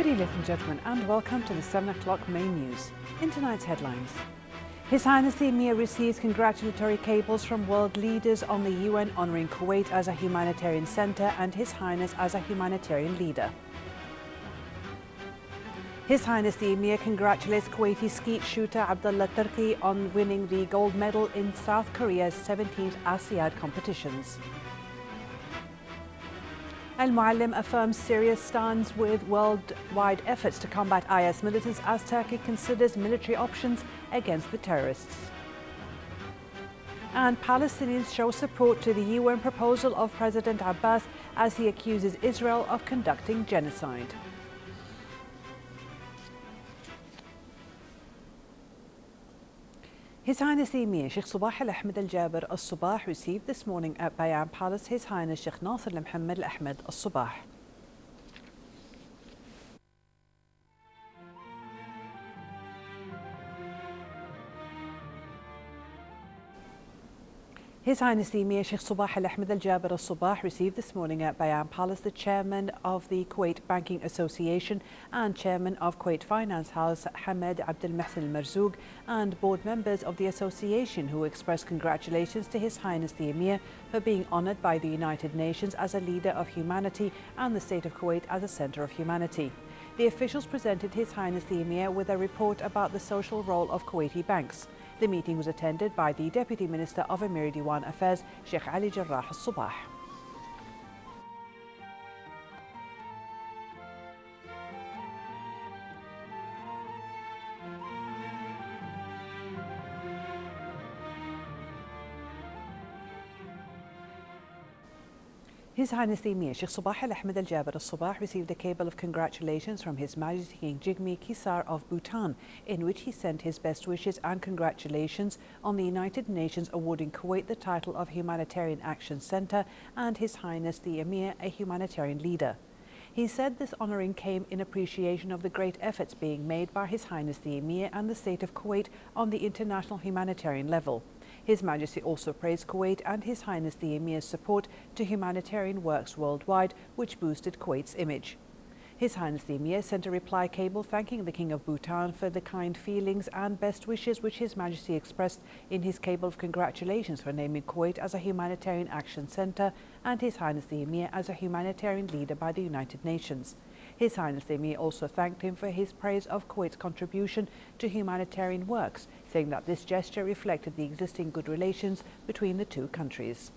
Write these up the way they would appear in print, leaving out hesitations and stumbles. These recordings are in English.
Good evening, ladies and gentlemen, and welcome to the 7 o'clock main news. In tonight's headlines, His Highness the Amir receives congratulatory cables from world leaders on the UN honouring Kuwait as a humanitarian centre and His Highness as a humanitarian leader. His Highness the Amir congratulates Kuwaiti skeet shooter Abdullah Turki on winning the gold medal in South Korea's 17th ASEAN competitions. Al-Muallim affirms Syria stands with worldwide efforts to combat IS militants as Turkey considers military options against the terrorists. And Palestinians show support to the UN proposal of President Abbas as he accuses Israel of conducting genocide. His Highness the Emir Sheikh Sabah Al-Ahmed Al-Jaber Al-Sabah received this morning at Bayan Palace His Highness Sheikh Nasser Al-Mohammed Al-Ahmed Al-Sabah. His Highness the Emir Sheikh Sabah Al-Ahmed Al-Jaber Al-Sabah received this morning at Bayan Palace the Chairman of the Kuwait Banking Association and Chairman of Kuwait Finance House Hamad Abdel Mohsen Al-Marzouk and board members of the association who expressed congratulations to His Highness the Emir for being honoured by the United Nations as a leader of humanity and the State of Kuwait as a centre of humanity. The officials presented His Highness the Emir with a report about the social role of Kuwaiti banks. The meeting was attended by the Deputy Minister of Emiri Diwan Affairs, Sheikh Ali Jarrah Al-Sabah. His Highness the Emir Sheikh Sabah Al-Ahmed Al-Jaber Al-Sabah received a cable of congratulations from His Majesty King Jigme Kisar of Bhutan, in which he sent his best wishes and congratulations on the United Nations awarding Kuwait the title of Humanitarian Action Centre and His Highness the Emir a humanitarian leader. He said this honouring came in appreciation of the great efforts being made by His Highness the Emir and the State of Kuwait on the international humanitarian level. His Majesty also praised Kuwait and His Highness the Emir's support to humanitarian works worldwide, which boosted Kuwait's image. His Highness the Emir sent a reply cable thanking the King of Bhutan for the kind feelings and best wishes which His Majesty expressed in his cable of congratulations for naming Kuwait as a humanitarian action centre and His Highness the Emir as a humanitarian leader by the United Nations. His Highness the Emir also thanked him for his praise of Kuwait's contribution to humanitarian works, saying that this gesture reflected the existing good relations between the two countries.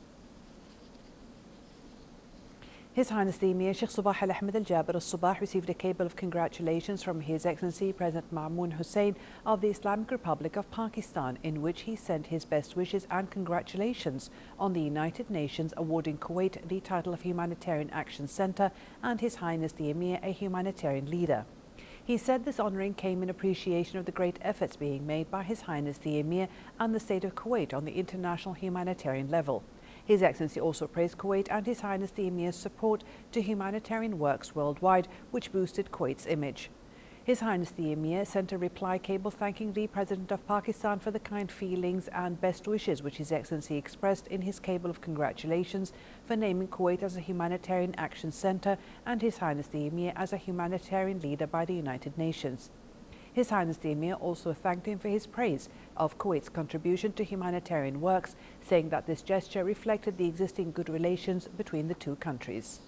His Highness the Emir Sheikh Sabah Al-Ahmed Al-Jaber Al-Sabah received a cable of congratulations from His Excellency President Maumoon Hussein of the Islamic Republic of Pakistan, in which he sent his best wishes and congratulations on the United Nations awarding Kuwait the title of Humanitarian Action Centre and His Highness the Emir a humanitarian leader. He said this honouring came in appreciation of the great efforts being made by His Highness the Emir and the State of Kuwait on the international humanitarian level. His Excellency also praised Kuwait and His Highness the Emir's support to humanitarian works worldwide, which boosted Kuwait's image. His Highness the Emir sent a reply cable thanking the President of Pakistan for the kind feelings and best wishes which His Excellency expressed in his cable of congratulations for naming Kuwait as a humanitarian action centre and His Highness the Emir as a humanitarian leader by the United Nations. His Highness the Emir also thanked him for his praise of Kuwait's contribution to humanitarian works, saying that this gesture reflected the existing good relations between the two countries.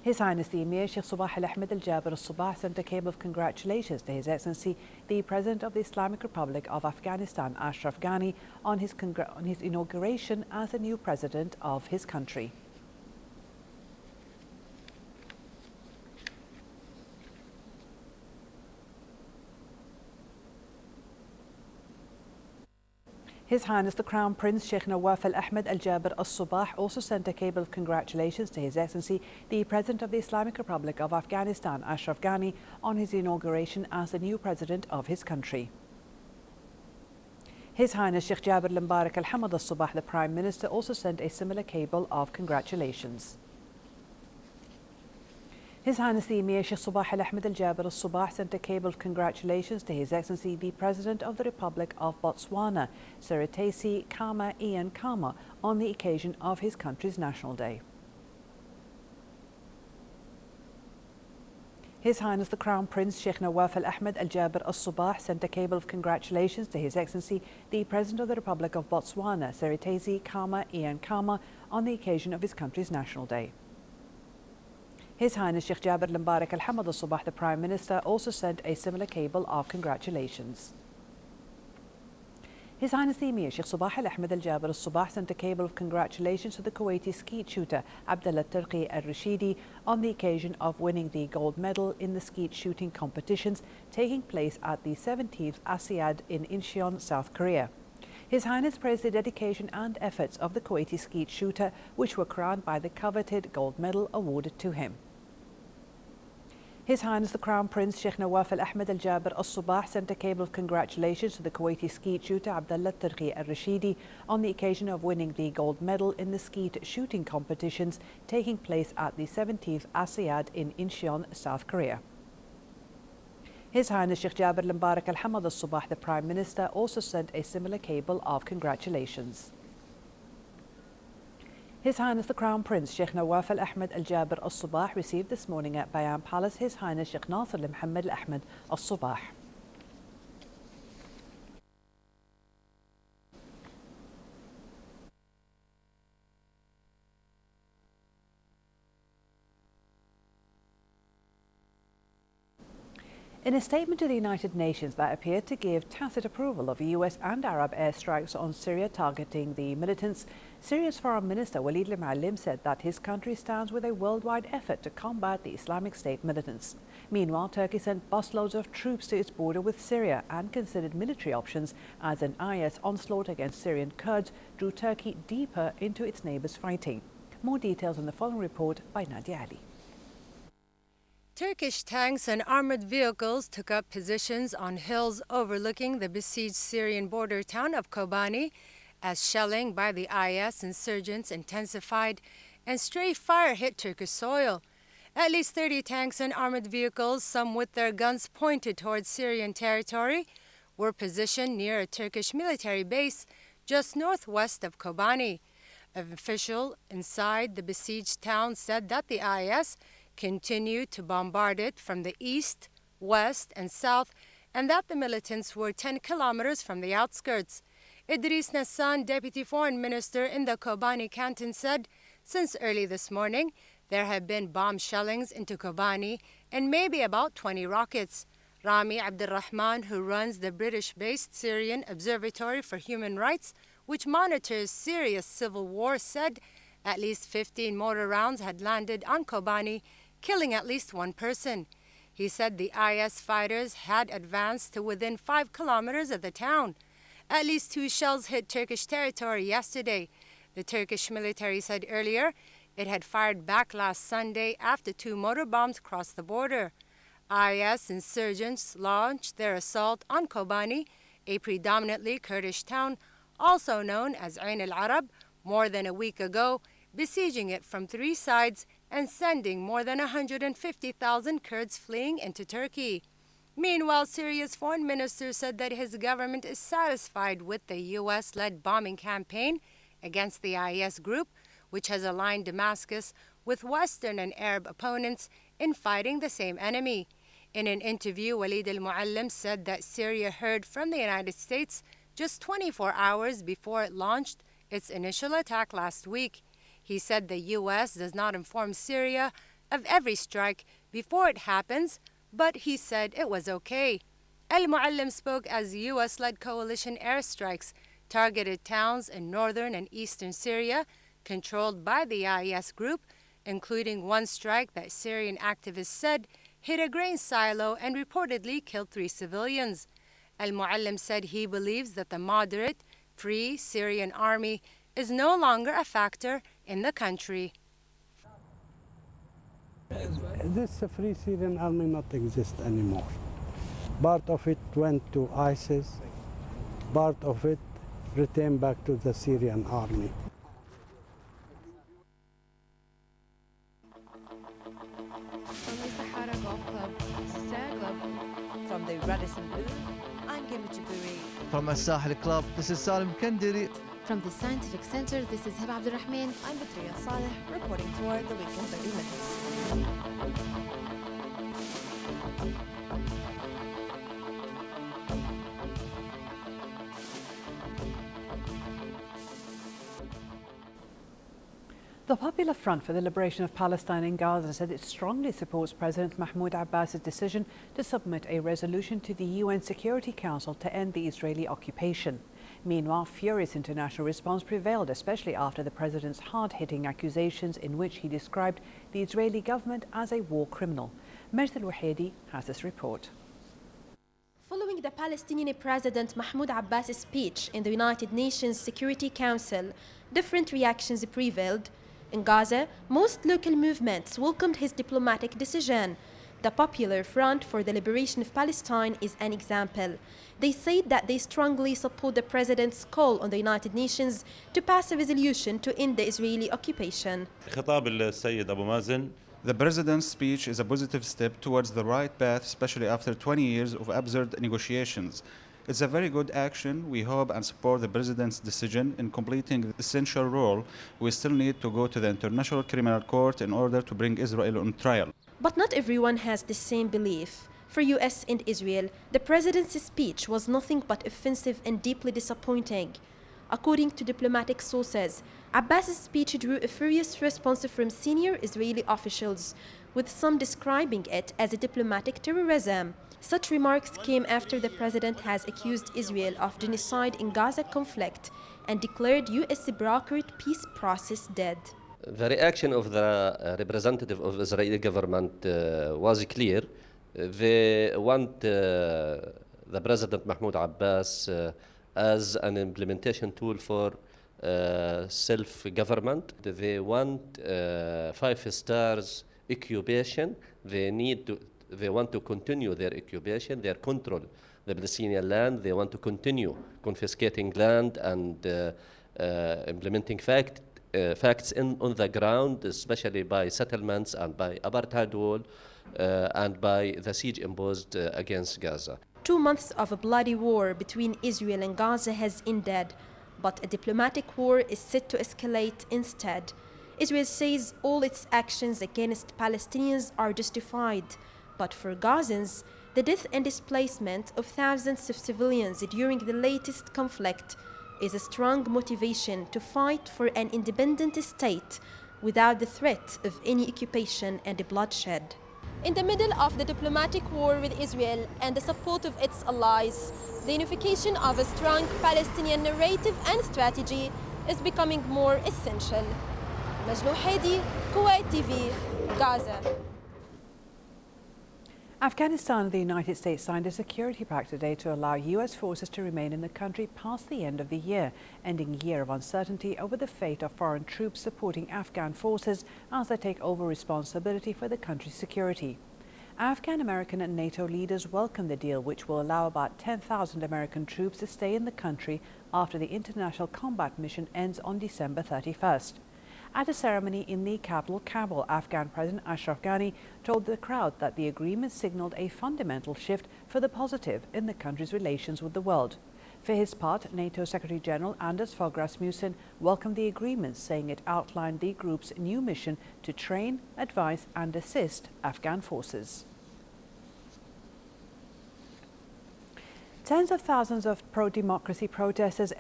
His Highness the Emir Sheikh Sabah Al-Ahmed Al-Jaber Al-Sabah sent a cable of congratulations to His Excellency the President of the Islamic Republic of Afghanistan, Ashraf Ghani, on his inauguration as the new President of his country. His Highness the Crown Prince Sheikh Nawaf Al-Ahmed Al-Jaber Al-Sabah also sent a cable of congratulations to His Excellency the President of the Islamic Republic of Afghanistan, Ashraf Ghani, on his inauguration as the new President of his country. His Highness Sheikh Jabir Al-Mubarak Al-Hamad Al-Sabah, the Prime Minister, also sent a similar cable of congratulations. His Highness the Emir Sheikh Sabah Al-Ahmed Al-Jaber Al-Sabah sent a cable of congratulations to His Excellency the President of the Republic of Botswana, Sir Tacy Khama Ian Khama, on the occasion of his country's National Day. His Highness the Crown Prince Sheikh Nawaf Al Ahmed Al Jaber Al Subah sent a cable of congratulations to His Excellency the President of the Republic of Botswana, Seritezi Khama Ian Khama, on the occasion of his country's National Day. His Highness Sheikh Jaber Al Mbarak Al Hamad Al Subah, the Prime Minister, also sent a similar cable of congratulations. His Highness the Amir Sheikh Sabah Al Ahmed Al Jaber Al Subah sent a cable of congratulations to the Kuwaiti skeet shooter Abdullah Turki Al Rashidi on the occasion of winning the gold medal in the skeet shooting competitions taking place at the 17th ASEAD in Incheon, South Korea. His Highness praised the dedication and efforts of the Kuwaiti skeet shooter, which were crowned by the coveted gold medal awarded to him. His Highness the Crown Prince Sheikh Nawaf Al Ahmed Al Jaber Al Subah sent a cable of congratulations to the Kuwaiti skeet shooter Abdullah Turki Al Rashidi on the occasion of winning the gold medal in the skeet shooting competitions taking place at the 17th ASEAD in Incheon, South Korea. His Highness Sheikh Jaber Al Mbarak Al Hamad Al Subah, the Prime Minister, also sent a similar cable of congratulations. His Highness the Crown Prince Sheikh Nawaf Al Ahmed Al Jaber Al Subah received this morning at Bayan Palace His Highness Sheikh Nasser Al Mohammed Al Ahmed Al Subah. In a statement to the United Nations that appeared to give tacit approval of US and Arab airstrikes on Syria targeting the militants, Syria's Foreign Minister Walid al-Muallim said that his country stands with a worldwide effort to combat the Islamic State militants. Meanwhile, Turkey sent busloads of troops to its border with Syria and considered military options as an IS onslaught against Syrian Kurds drew Turkey deeper into its neighbours' fighting. More details in the following report by Nadia Ali. Turkish tanks and armored vehicles took up positions on hills overlooking the besieged Syrian border town of Kobani as shelling by the IS insurgents intensified and stray fire hit Turkish soil. At least 30 tanks and armored vehicles, some with their guns pointed towards Syrian territory, were positioned near a Turkish military base just northwest of Kobani. An official inside the besieged town said that the IS continued to bombard it from the east, west, and south, and that the militants were 10 kilometers from the outskirts. Idris Nassan, Deputy Foreign Minister in the Kobani canton, said, since early this morning, there have been bomb shellings into Kobani and maybe about 20 rockets. Rami Abdulrahman, who runs the British-based Syrian Observatory for Human Rights, which monitors Syria's civil war, said at least 15 mortar rounds had landed on Kobani, killing at least one person. He said the IS fighters had advanced to within 5 kilometers of the town. At least 2 shells hit Turkish territory yesterday. The Turkish military said earlier it had fired back last Sunday after 2 mortar bombs crossed the border. IS insurgents launched their assault on Kobani, a predominantly Kurdish town, also known as Ain al-Arab, more than a week ago, besieging it from 3 sides and sending more than 150,000 Kurds fleeing into Turkey. Meanwhile, Syria's foreign minister said that his government is satisfied with the U.S.-led bombing campaign against the IS group, which has aligned Damascus with Western and Arab opponents in fighting the same enemy. In an interview, Walid al-Muallim said that Syria heard from the United States just 24 hours before it launched its initial attack last week. He said the U.S. does not inform Syria of every strike before it happens, but he said it was okay. Al-Muallim spoke as U.S.-led coalition airstrikes targeted towns in northern and eastern Syria controlled by the IS group, including one strike that Syrian activists said hit a grain silo and reportedly killed 3 civilians. Al-Muallim said he believes that the moderate, Free Syrian Army is no longer a factor in the country. This Free Syrian Army not exist anymore. Part of it went to ISIS, part of it returned back to the Syrian army. From the Sahara Golf Club, this is Sarah Club. From the Radisson Blue, I'm Gilma Jaburi. From Al-Sahel Club, this is Salim Kandiri. From the Scientific Center, this is Heba Abdulrahman. I'm Badriya Saleh, reporting for the Weekend 30 Minutes. The Popular Front for the Liberation of Palestine in Gaza said it strongly supports President Mahmoud Abbas's decision to submit a resolution to the UN Security Council to end the Israeli occupation. Meanwhile, furious international response prevailed, especially after the president's hard-hitting accusations in which he described the Israeli government as a war criminal. Majd al-Wahidi has this report. Following the Palestinian President Mahmoud Abbas' speech in the United Nations Security Council, different reactions prevailed. In Gaza, most local movements welcomed his diplomatic decision. The Popular Front for the Liberation of Palestine is an example. They said that they strongly support the president's call on the United Nations to pass a resolution to end the Israeli occupation. خطاب السيد أبو مازن The president's speech is a positive step towards the right path, especially after 20 years of absurd negotiations. It's a very good action. We hope and support the president's decision in completing the essential role. We still need to go to the International Criminal Court in order to bring Israel on trial. But not everyone has the same belief. For US and Israel, the president's speech was nothing but offensive and deeply disappointing. According to diplomatic sources, Abbas's speech drew a furious response from senior Israeli officials, with some describing it as a diplomatic terrorism. Such remarks came after the president has accused Israel of genocide in Gaza conflict and declared US-brokered peace process dead. The reaction of the representative of the Israeli government was clear. They want the President Mahmoud Abbas as an implementation tool for self-government. They want 5 stars occupation. They want to continue their occupation, their control, the Palestinian land. They want to continue confiscating land and implementing facts on the ground, especially by settlements and by apartheid wall and by the siege imposed against Gaza. 2 months of a bloody war between Israel and Gaza has ended, but a diplomatic war is set to escalate instead. Israel says all its actions against Palestinians are justified, but for Gazans, the death and displacement of thousands of civilians during the latest conflict is a strong motivation to fight for an independent state without the threat of any occupation and bloodshed. In the middle of the diplomatic war with Israel and the support of its allies, the unification of a strong Palestinian narrative and strategy is becoming more essential. Majd al-Wahidi, Kuwait TV, Gaza. Afghanistan and the United States signed a security pact today to allow U.S. forces to remain in the country past the end of the year, ending a year of uncertainty over the fate of foreign troops supporting Afghan forces as they take over responsibility for the country's security. Afghan, American and NATO leaders welcome the deal, which will allow about 10,000 American troops to stay in the country after the international combat mission ends on December 31st. At a ceremony in the capital, Kabul, Afghan President Ashraf Ghani told the crowd that the agreement signaled a fundamental shift for the positive in the country's relations with the world. For his part, NATO Secretary General Anders Fogh Rasmussen welcomed the agreement, saying it outlined the group's new mission to train, advise and assist Afghan forces. Tens of thousands of pro-democracy protesters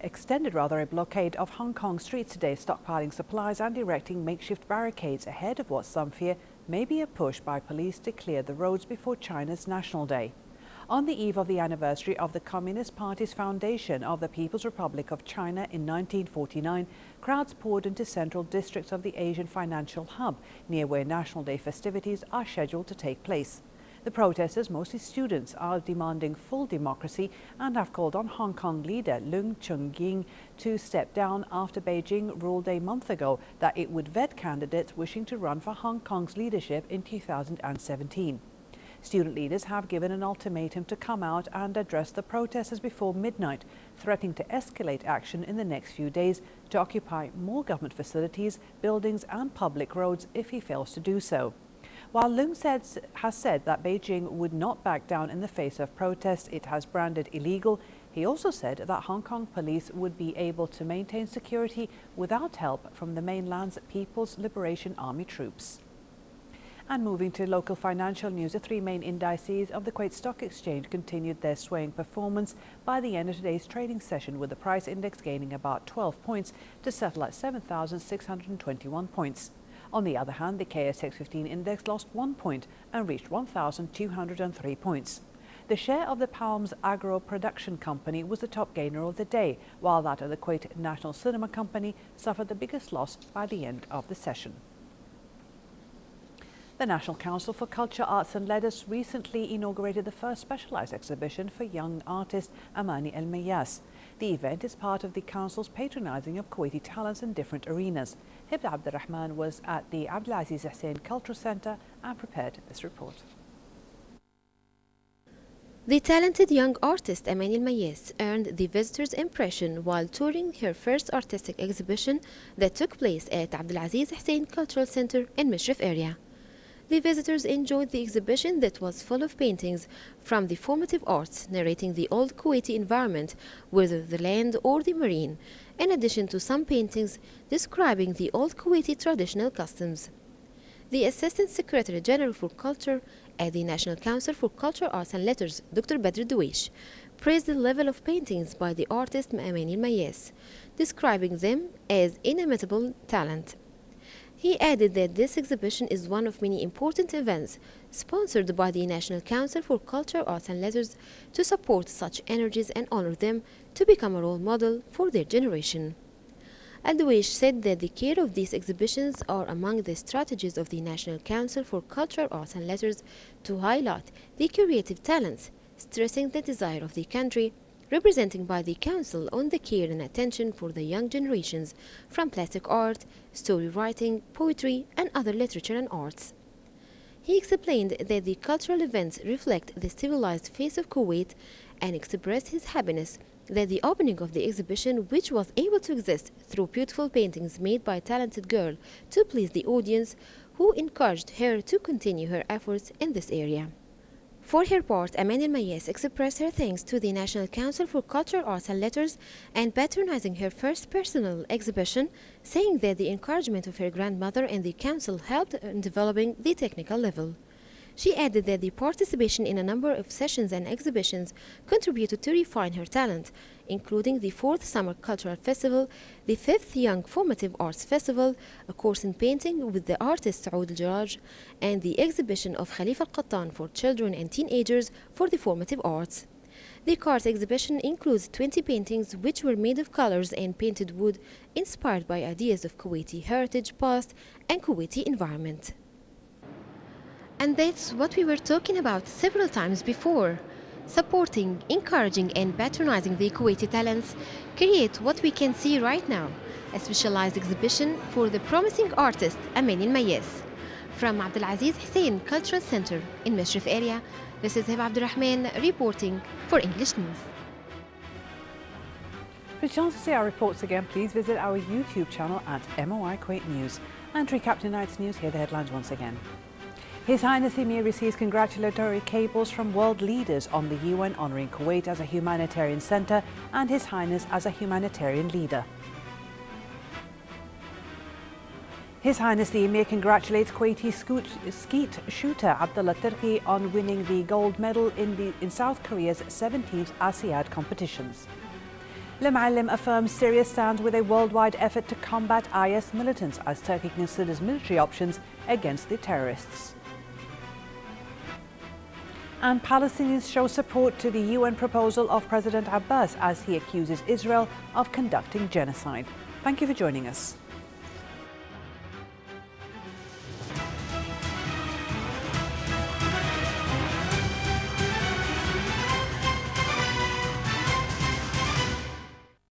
extended a blockade of Hong Kong streets today, stockpiling supplies and erecting makeshift barricades ahead of what some fear may be a push by police to clear the roads before China's National Day. On the eve of the anniversary of the Communist Party's foundation of the People's Republic of China in 1949, crowds poured into central districts of the Asian financial hub, near where National Day festivities are scheduled to take place. The protesters, mostly students, are demanding full democracy and have called on Hong Kong leader Leung Chun-ying to step down after Beijing ruled a month ago that it would vet candidates wishing to run for Hong Kong's leadership in 2017. Student leaders have given an ultimatum to come out and address the protesters before midnight, threatening to escalate action in the next few days to occupy more government facilities, buildings and public roads if he fails to do so. While Leung has said that Beijing would not back down in the face of protests it has branded illegal, he also said that Hong Kong police would be able to maintain security without help from the mainland's People's Liberation Army troops. And moving to local financial news, the three main indices of the Kuwait Stock Exchange continued their swaying performance by the end of today's trading session, with the price index gaining about 12 points to settle at 7,621 points. On the other hand, the KSX 15 index lost 1 point and reached 1,203 points. The share of the Palms Agro Production Company was the top gainer of the day, while that of the Kuwait National Cinema Company suffered the biggest loss by the end of the session. The National Council for Culture, Arts and Letters recently inaugurated the first specialised exhibition for young artist Amani El-Mayas. The event is part of the Council's patronising of Kuwaiti talents in different arenas. Hibda Abdurrahman was at the Abdulaziz Hussein Cultural Centre and prepared this report. The talented young artist Amani El-Mayas earned the visitors' impression while touring her first artistic exhibition that took place at Abdulaziz Hussein Cultural Centre in Mishrif area. The visitors enjoyed the exhibition that was full of paintings from the formative arts narrating the old Kuwaiti environment, whether the land or the marine, in addition to some paintings describing the old Kuwaiti traditional customs. The Assistant Secretary General for Culture at the National Council for Culture, Arts and Letters, Dr. Badr Douish, praised the level of paintings by the artist Amani El-Mayas, describing them as inimitable talent. He added that this exhibition is one of many important events sponsored by the National Council for Culture, Arts and Letters to support such energies and honor them to become a role model for their generation. Al-Douish said that the care of these exhibitions are among the strategies of the National Council for Culture, Arts and Letters to highlight the creative talents, stressing the desire of the country representing by the Council on the care and attention for the young generations from plastic art, story writing, poetry and other literature and arts. He explained that the cultural events reflect the civilized face of Kuwait and expressed his happiness that the opening of the exhibition, which was able to exist through beautiful paintings made by a talented girl to please the audience, who encouraged her to continue her efforts in this area. For her part, Amani El-Mayas expressed her thanks to the National Council for Culture, Arts and Letters and patronizing her first personal exhibition, saying that the encouragement of her grandmother and the council helped in developing the technical level. She added that the participation in a number of sessions and exhibitions contributed to refine her talent, including the 4th Summer Cultural Festival, the 5th Young Formative Arts Festival, a course in painting with the artist Saoud Al-Jaraj, and the exhibition of Khalifa Al-Qattan for children and teenagers for the formative arts. The cart exhibition includes 20 paintings which were made of colors and painted wood, inspired by ideas of Kuwaiti heritage, past, and Kuwaiti environment. And that's what we were talking about several times before. Supporting, encouraging and patronizing the Kuwaiti talents create what we can see right now, a specialized exhibition for the promising artist Amani El-Mayas. From Abdulaziz Hussein Cultural Center in Mishrif area, this is Hibda Abdurrahman reporting for English News. For a chance to see our reports again, please visit our YouTube channel at MOI Kuwait News. And to recap tonight's news, here are the headlines once again. His Highness the Amir receives congratulatory cables from world leaders on the UN honouring Kuwait as a humanitarian centre and His Highness as a humanitarian leader. His Highness the Amir congratulates Kuwaiti skeet shooter Abdullah Turki on winning the gold medal in South Korea's 17th ASEAD competitions. Al-Muallim affirms Syria stands with a worldwide effort to combat IS militants as Turkey considers military options against the terrorists. And Palestinians show support to the UN proposal of President Abbas as he accuses Israel of conducting genocide. Thank you for joining us.